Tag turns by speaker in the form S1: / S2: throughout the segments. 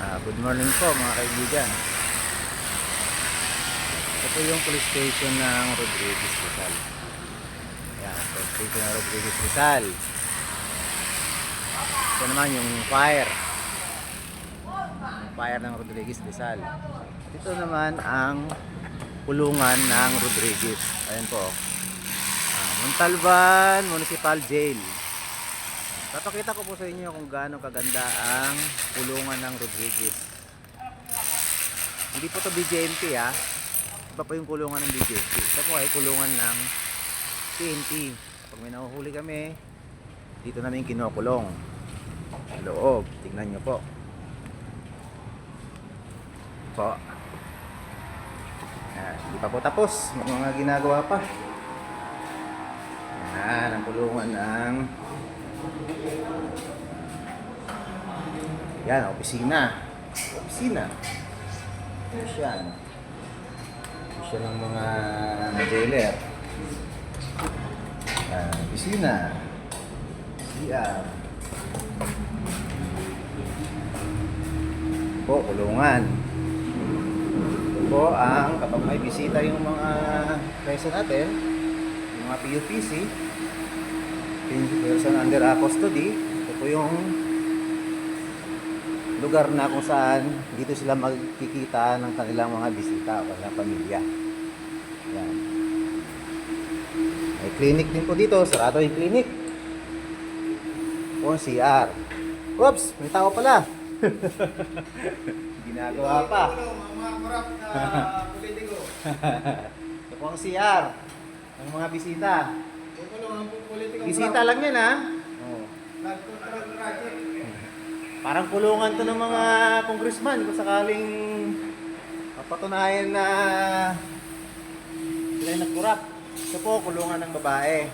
S1: Good morning po mga kaibigan. Ito po yung police station ng Rodriguez Rizal. Ayan, police station ng Rodriguez Rizal. Ito naman yung fire. Yung fire ng Rodriguez Rizal. Ito naman ang kulungan ng Rodriguez. Ayan po. Montalban Municipal Jail. Papakita ko po sa inyo kung gaano kaganda ang kulungan ng Rodriguez. Hindi po to BJMP ha. Iba po yung kulungan ng BJMP. Ito po ay kulungan ng PNP. Pag may nahuhuli kami, dito namin kinukulong. Sa loob. Tingnan nyo po. Po. Hindi pa po tapos. May mga ginagawa pa. Yan ang kulungan ng yan, opisina. Opisina. Yan. Opisina ng mga jailer. Yan, opisina. CR. Po, kulungan. Ito po ang kapag may bisita yung mga preso natin, yung mga PUPC, person under custody, ito po yung lugar na kung saan dito sila magkikita ng kanilang mga bisita o kanilang pamilya. Yan. May clinic din po dito. Sarado yung clinic. O CR. Oops! May tao pala. Ginagawa pa.
S2: Mga korap na politiko.
S1: Ito po ang CR ng mga bisita. Bisita lang yan ha. Oh.
S2: Nag-control project.
S1: Parang kulungan to ng mga congressman kung sakaling mapatunayan na sila yung nagkurap. Ito po, kulungan ng babae.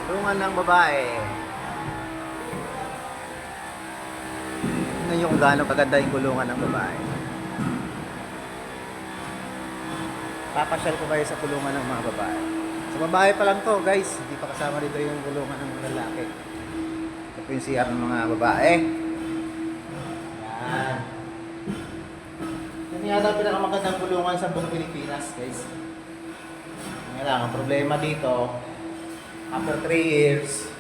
S1: Kulungan ng babae. Tignan nyo kung gaano kaganda yung kulungan ng babae. Papasyal ko kayo sa kulungan ng mga babae. Sa babae pa lang to guys, hindi pa kasama dito yung kulungan ng mga lalaki. Ito po yung CR ng mga babae. Yan. Yan yata pinakamagandang kulungan sa buong Pilipinas guys. Ngayon lang, ang problema dito, after 3 years,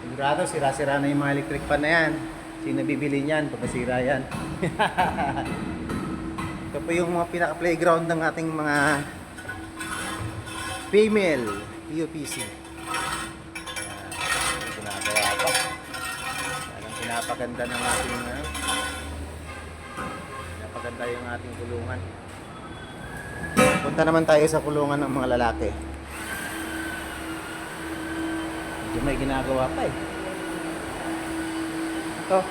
S1: sigurado sira-sira na yung mga electric fan na yan. Sino bibili niyan pag nasira yan? Ito po yung mga pinaka-playground ng ating mga female PUPC. Ginagawa pa. Yan ang pinapaganda ng ating pinapaganda yung ating kulungan. Punta naman tayo sa kulungan ng mga lalaki. Medyo may ginagawa pa eh. Ito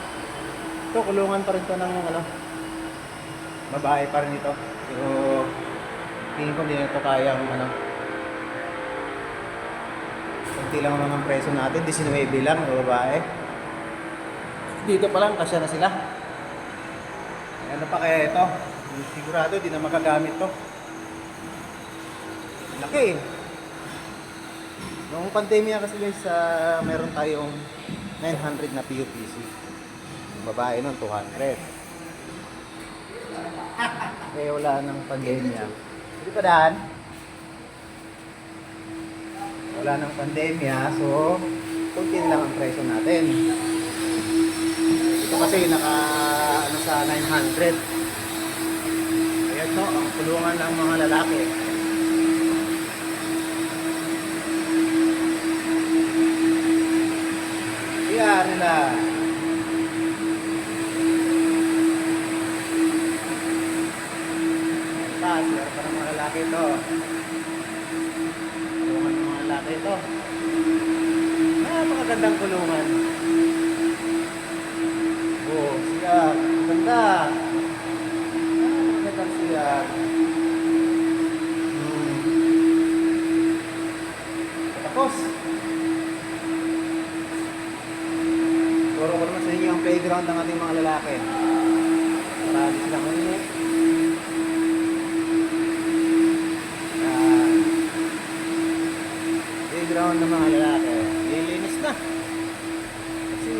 S1: kulungan pa rin to ng babae pa rin ito. Pero tingin ko hindi na ito kayang kunti lang ang mga preso natin, 19 lang na babae. Dito pa lang kasya na sila. Ano pa kaya ito? Sigurado di na makagamit to. Laki eh. Noong pandemya kasi guys, meron tayong 900 na PUPC. Yung babae nun 200. Eh wala nang pandemya. Hindi pa daan. Wala nang pandemya, so kunti lang ang presyo natin. Ito kasi naka sa 900. Ayan to, ang kulungan ng mga lalaki. Kaya nila CR para mga lalaki ito. Kulungan ng mga lalaki ito. Napakagandang kulungan. Oh, CR. Ganda. Napakagandang CR. Tapos. Turo ko naman sa inyo ang playground ng ating mga lalaki. Marami silang ulit. Playground ng mga lalaki. Lilinis na. Kasi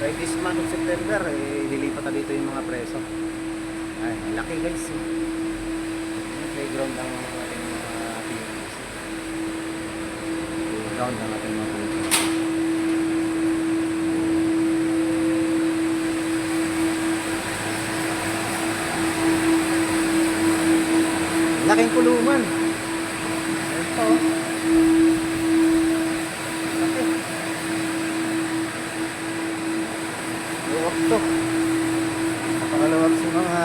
S1: by this month of September, lilipat na dito yung mga preso. Ay, laki guys. Yung playground ng ating mga PUBs. Playground ng ating mga PUBs. Laking kulungan. Ito. Laki. Luwak to. Napakalawak sa mga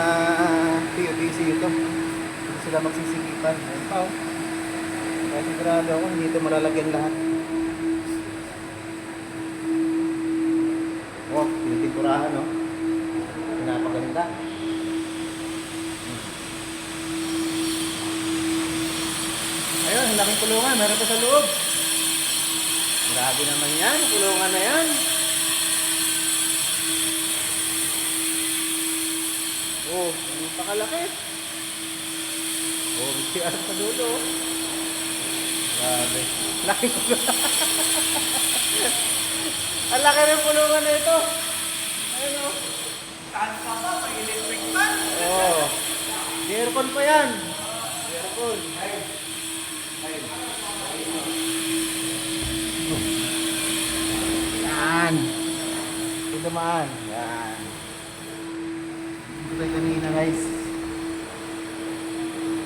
S1: PUBC ito. Hindi sila magsisigipan. Ayun pa, oh. Kaya sigurado ako hindi ito malalagyan lahat. Oh, pinipinturahan, oh. Pinapaganda. Ayun, ang laking kulungan. Meron pa sa loob. Grabe naman yan. Kulungan na yan. Oh, ang pakalaki. Oh, BTR sa dulo. Grabe. Laki kulungan. Ang laki ng kulungan na ito. Ayun, oh.
S2: Saan pa ba? May electric fan.
S1: Oh. Di aircon pa yan. Di aircon. Ayun. Yan. Ito naman. Yan. Ito tayo kanina guys.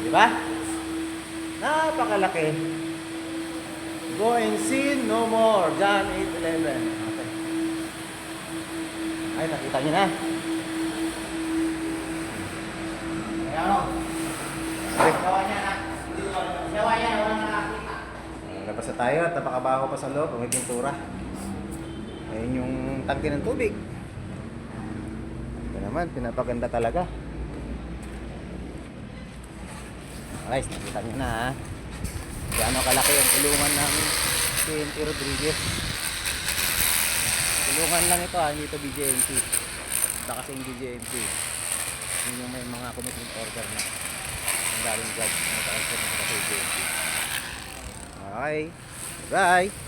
S1: Diba? Napakalaki. Go and sin no more. John 8:11. Okay. Ay, nakita nyo na. Ayan o. Gawa niya na. Gawa niya na. Walang nakakita. Labas na tayo at napakabaho pa sa loob. May pintura. Ayun yung tangke ng tubig. Ito naman, pinapaganda talaga. Guys, nakita nyo na ha. Gaano kalaki ang kulungan namin PNP Rodriguez. Kulungan lang ito ha, hindi ito BJMP. Baka kasing BJMP. Yun yung may mga commitment order na ang galing judge na transfer na sa BJMP. Okay, bye!